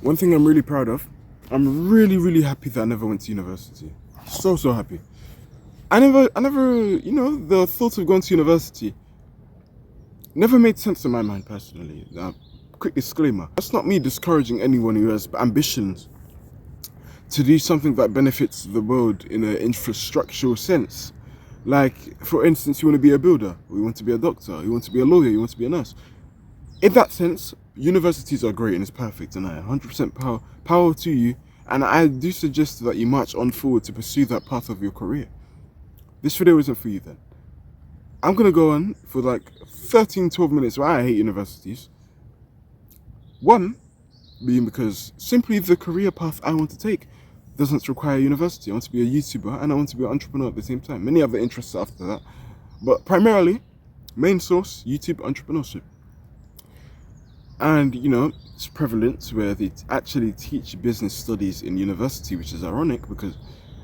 One thing I'm really proud of, I'm really, really happy that I never went to university. So happy. The thought of going to university never made sense in my mind personally. Now, quick disclaimer, that's not me discouraging anyone who has ambitions to do something that benefits the world in an infrastructural sense. Like, for instance, you want to be a builder, or you want to be a doctor, you want to be a lawyer, you want to be a nurse. In that sense, universities are great and it's perfect, and I 100% power to you. And I do suggest that you march on forward to pursue that path of your career. This video isn't for you then. I'm gonna go on for like 12 minutes why I hate universities. One being because simply the career path I want to take doesn't require university. I want to be a YouTuber and I want to be an entrepreneur at the same time. Many other interests after that, but primarily, main source, YouTube entrepreneurship. And it's prevalent where they actually teach business studies in university, which is ironic because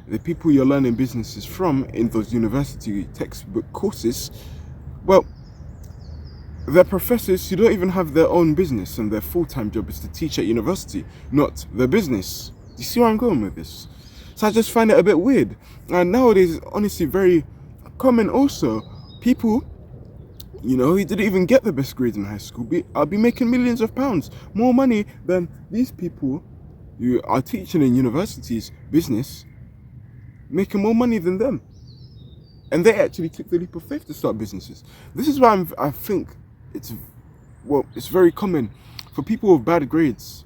the people you're learning businesses from in those university textbook courses, well, they're professors who don't even have their own business and their full-time job is to teach at university, not their business. Do you see where I'm going with this? So I just find it a bit weird. And nowadays, it's honestly very common also. People, he didn't even get the best grades in high school. I'll be making millions of pounds, more money than these people who are teaching in universities business, making more money than them. And they actually took the leap of faith to start businesses. This is why I think it's very common for people with bad grades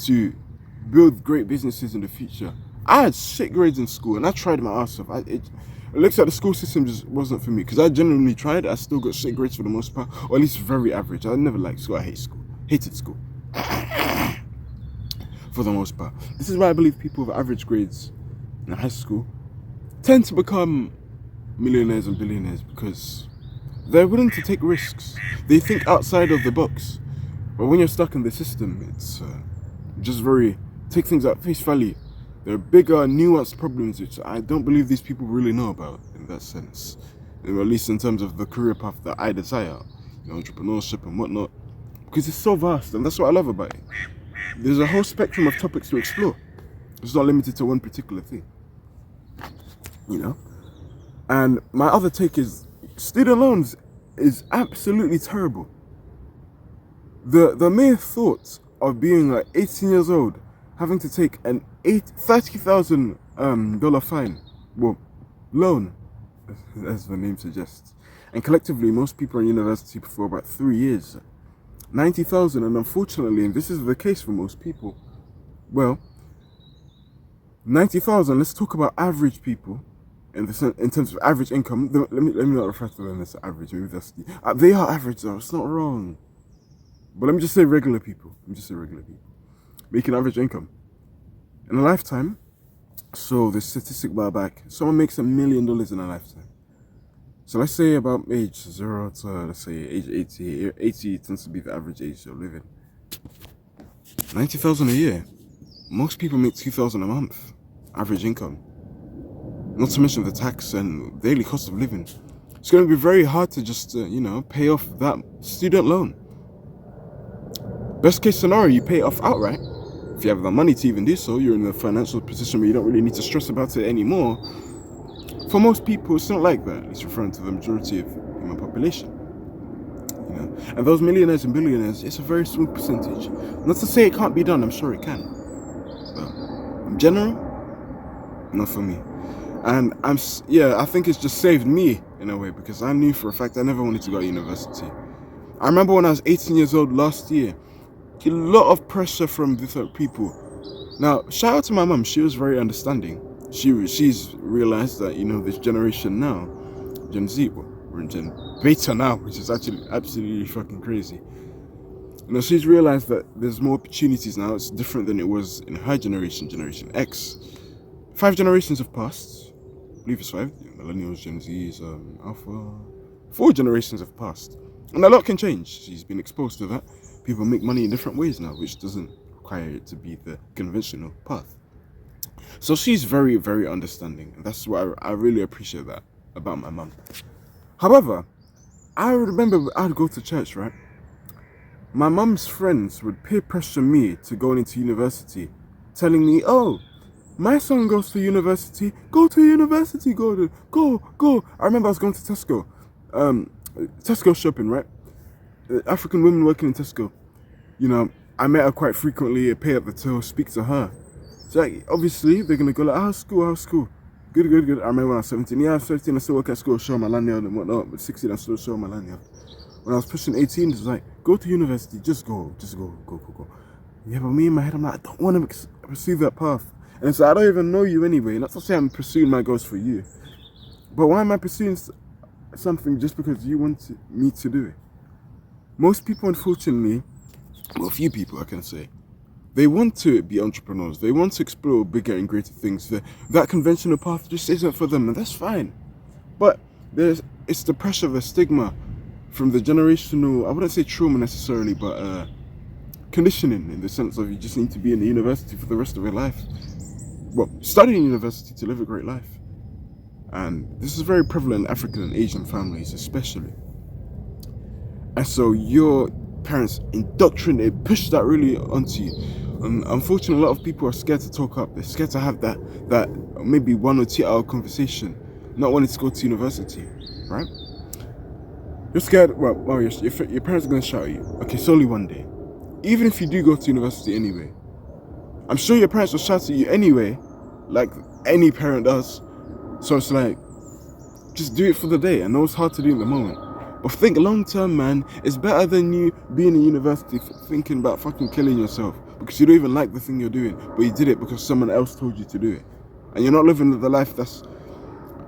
to build great businesses in the future. I had shit grades in school and I tried my ass off. It looks like the school system just wasn't for me because I genuinely tried. I still got shit grades for the most part, or at least very average. I never liked school. I hated school for the most part. This is why I believe people with average grades in high school tend to become millionaires and billionaires because they're willing to take risks. They think outside of the box. But when you're stuck in the system, it's just take things at face value. There are bigger, nuanced problems which I don't believe these people really know about in that sense. Or at least in terms of the career path that I desire, entrepreneurship and whatnot. Because it's so vast and that's what I love about it. There's a whole spectrum of topics to explore. It's not limited to one particular thing. And my other take is student loans is absolutely terrible. The mere thought of being like 18 years old, having to take an $30,000 fine, loan, as the name suggests, and collectively most people are in university for about 3 years, 90,000, and unfortunately, and this is the case for most people, 90,000. Let's talk about average people. In terms of average income, let me not refer to them as average. Maybe they are average though. It's not wrong. But let me just say regular people. Making average income in a lifetime. So the statistic bar back, someone makes $1 million in a lifetime. So let's say about age 0 to let's say age 80. 80 tends to be the average age you're living. 90,000 a year. Most people make 2,000 a month. Average income. Not to mention the tax and daily cost of living. It's going to be very hard to just, pay off that student loan. Best case scenario, you pay it off outright. If you have the money to even do so, you're in a financial position where you don't really need to stress about it anymore. For most people, it's not like that. It's referring to the majority of human population. And those millionaires and billionaires, it's a very small percentage. Not to say it can't be done, I'm sure it can. But in general, not for me. And I think it's just saved me in a way because I knew for a fact I never wanted to go to university. I remember when I was 18 years old last year, a lot of pressure from different people. Now, shout out to my mum, she was very understanding. She's realized that, this generation now, Gen Z, we're in Gen Beta now, which is actually absolutely fucking crazy. She's realized that there's more opportunities now. It's different than it was in her generation, Generation X. 5 generations have passed. I believe it's 5. Millennials, Gen Zs, Alpha. 4 generations have passed. And a lot can change. She's been exposed to that. People make money in different ways now, which doesn't require it to be the conventional path. So she's very, very understanding. And that's why I really appreciate that about my mum. However, I remember I'd go to church, right? My mum's friends would peer pressure me to go into university, telling me, "Oh, my son goes to university. Go to university. Go." I remember I was going to Tesco, um, Tesco shopping, right? African women working in Tesco. You know, I met her quite frequently. I pay at the till, speak to her. So like, obviously they're gonna go like, "How's school? How's school?" Good, good, good. I remember when I was 17. Yeah, I was 17. I still work at school, show my lanyard and whatnot. But 16, I still show my lanyard. When I was pushing 18, it's like, go to university, just go, go. Yeah, but me in my head, I'm like, I don't want to pursue that path. And so I don't even know you anyway. Not to say I'm pursuing my goals for you, but why am I pursuing something just because you want me to do it? Most people, unfortunately, well, a few people I can say, they want to be entrepreneurs. They want to explore bigger and greater things. That conventional path just isn't for them, and that's fine. But it's the pressure, the stigma from the generational, I wouldn't say trauma necessarily, but conditioning, in the sense of you just need to be in the university for the rest of your life. Well, study in university to live a great life. And this is very prevalent in African and Asian families especially. And so your parents indoctrinate, push that really onto you. And unfortunately, a lot of people are scared to talk up. They're scared to have that maybe 1 or 2 hour conversation, not wanting to go to university, right? You're scared. Well, your parents are going to shout at you. Okay, it's only one day. Even if you do go to university anyway, I'm sure your parents will shout at you anyway, like any parent does. So it's like, just do it for the day. I know it's hard to do in the moment, but think long term, man. It's better than you being in university thinking about fucking killing yourself because you don't even like the thing you're doing, but you did it because someone else told you to do it, and you're not living the life that's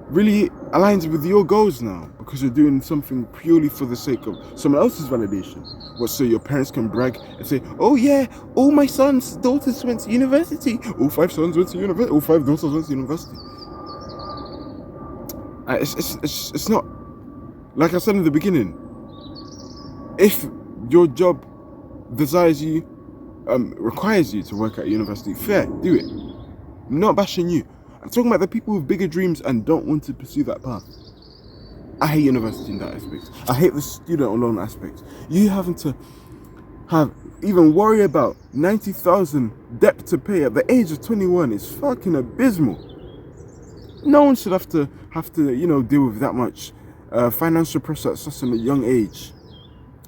really aligns with your goals now because you're doing something purely for the sake of someone else's validation. What, so your parents can brag and say, "Oh yeah, all my sons, daughters went to university. All 5 sons went to university. All 5 daughters went to university." It's not, like I said in the beginning. If your job desires you, requires you to work at university, fair, do it. I'm not bashing you. I'm talking about the people with bigger dreams and don't want to pursue that path. I hate university in that aspect. I hate the student loan aspect. You having to even worry about 90,000 debt to pay at the age of 21 is fucking abysmal. No one should have to deal with that much financial pressure at such a young age.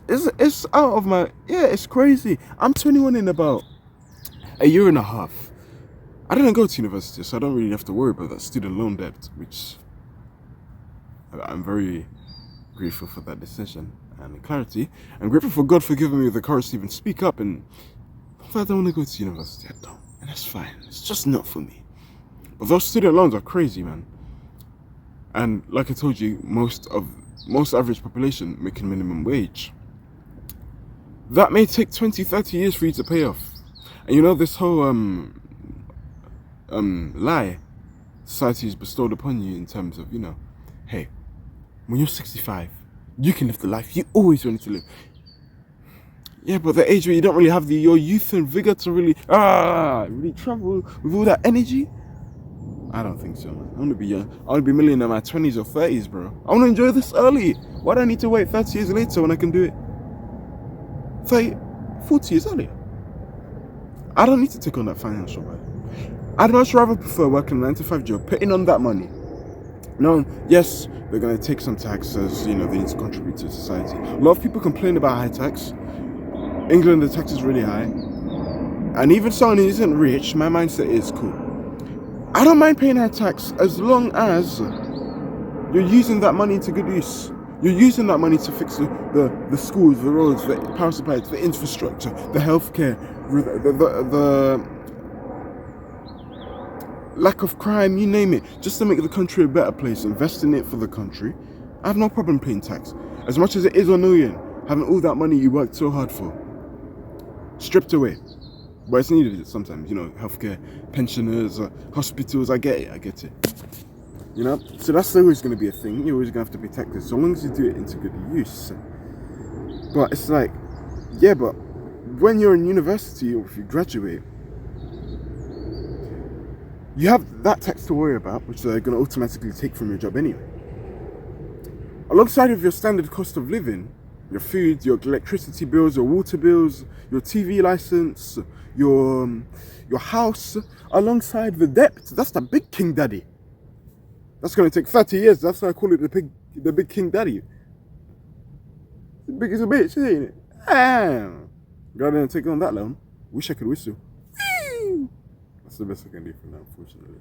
It's out of my, it's crazy. I'm 21 in about a year and a half. I didn't go to university, so I don't really have to worry about that student loan debt, which I'm very grateful for that decision and the clarity. I'm grateful for God for giving me the courage to even speak up. And if I don't want to go to university, I don't, and that's fine. It's just not for me. But those student loans are crazy, man. And like I told you, most average population making minimum wage. That may take 20, 30 years for you to pay off. And you know, this whole lie society has bestowed upon you in terms of, hey, when you're 65, you can live the life you always wanted to live. Yeah, but the age where you don't really have your youth and vigor to really travel with all that energy, I don't think so, man. I want to be young. I want to be a millionaire in my 20s or 30s, bro. I want to enjoy this early. Why do I need to wait 30 years later when I can do it 40 years earlier? I don't need to take on that financial burden. I'd much rather prefer working a 9-to-5 job, putting on that money. No, yes, they're going to take some taxes, they need to contribute to society. A lot of people complain about high tax. England, the tax is really high. And even someone who isn't rich, my mindset is cool. I don't mind paying high tax as long as you're using that money to good use. You're using that money to fix the schools, the roads, the power supplies, the infrastructure, the healthcare, the lack of crime, you name it, just to make the country a better place, invest in it for the country. I have no problem paying tax. As much as it is annoying, having all that money you worked so hard for stripped away. But it's needed sometimes, healthcare, pensioners, hospitals, I get it. So that's always going to be a thing. You're always going to have to protect it, so long as you do it into good use. But it's like, yeah, but when you're in university or if you graduate, you have that tax to worry about, which they're going to automatically take from your job anyway. Alongside of your standard cost of living, Your food, your electricity bills, your water bills, your TV license, your house, alongside the debt. That's the big King Daddy. That's gonna take 30 years. That's why I call it the big King Daddy. The big as a bitch, ain't it? Damn. Rather than take on that loan, wish I could whistle. That's the best I can do for now, unfortunately.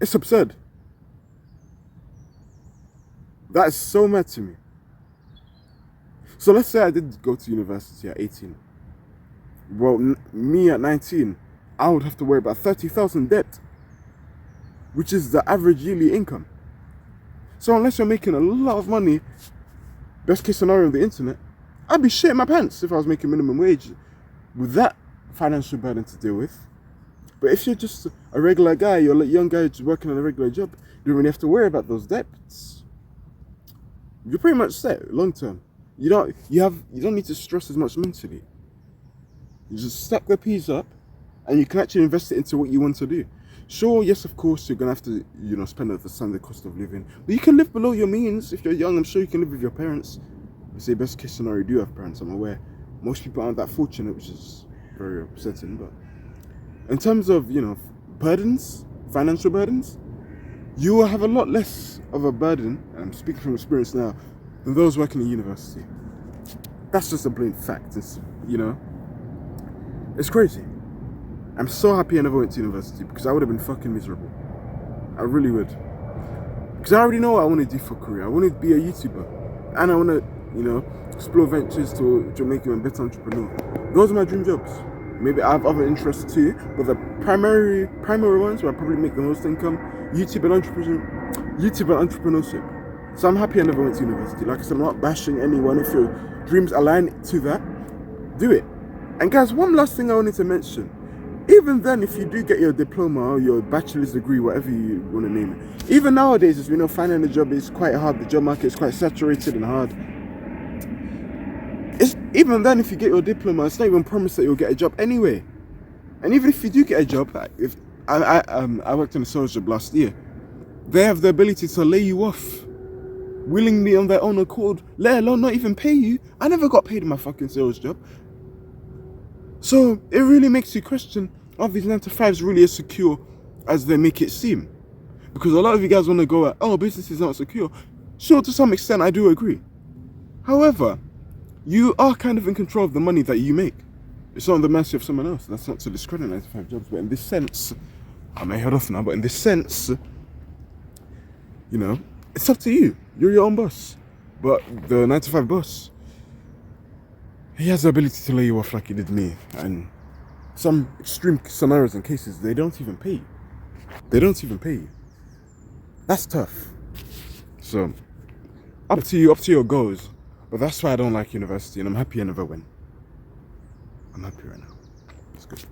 It's absurd. That is so mad to me. So let's say I did go to university at 18. Well, me at 19, I would have to worry about 30,000 debt, which is the average yearly income. So unless you're making a lot of money, best case scenario on the internet, I'd be shitting my pants if I was making minimum wage with that financial burden to deal with. But if you're just a regular guy, you're a young guy just working on a regular job, you don't really have to worry about those debts. You're pretty much set long term. You don't need to stress as much mentally. You just stack the peas up and you can actually invest it into what you want to do. Sure, yes, of course, you're gonna have to, spend at the standard cost of living. But you can live below your means. If you're young, I'm sure you can live with your parents. I say best case scenario, you do have parents, I'm aware. Most people aren't that fortunate, which is very upsetting. But in terms of, burdens, financial burdens, you will have a lot less of a burden, and I'm speaking from experience now, than those working in university. That's just a plain fact. It's crazy. I'm so happy I never went to university because I would have been fucking miserable. I really would. Because I already know what I want to do for a career. I want to be a YouTuber. And I want to, explore ventures to make you a better entrepreneur. Those are my dream jobs. Maybe I have other interests too, but the primary ones where I probably make the most income, YouTube and entrepreneurship. So I'm happy I never went to university. Like I said, I'm not bashing anyone. If your dreams align to that, do it. And guys, one last thing I wanted to mention. Even then, if you do get your diploma or your bachelor's degree, whatever you want to name it, even nowadays, as we know, finding a job is quite hard. The job market is quite saturated and hard. Even then, if you get your diploma, it's not even promised that you'll get a job anyway. And even if you do get a job, if I worked in a sales job last year, they have the ability to lay you off willingly on their own accord, let alone not even pay you. I never got paid in my fucking sales job. So it really makes you question, are these 9 to 5s really as secure as they make it seem? Because a lot of you guys want to go at, oh, business is not secure. Sure, to some extent, I do agree. However, you are kind of in control of the money that you make. It's not on the mercy of someone else. That's not to discredit 9 to 5 jobs, but in this sense, I may head off now, but in this sense, it's up to you. You're your own boss. But the 9 to 5 boss, he has the ability to lay you off like he did me. And some extreme scenarios and cases, they don't even pay you. They don't even pay you. That's tough. So, up to your goals. But that's why I don't like university, and I'm happy I never went. I'm happy right now. It's good.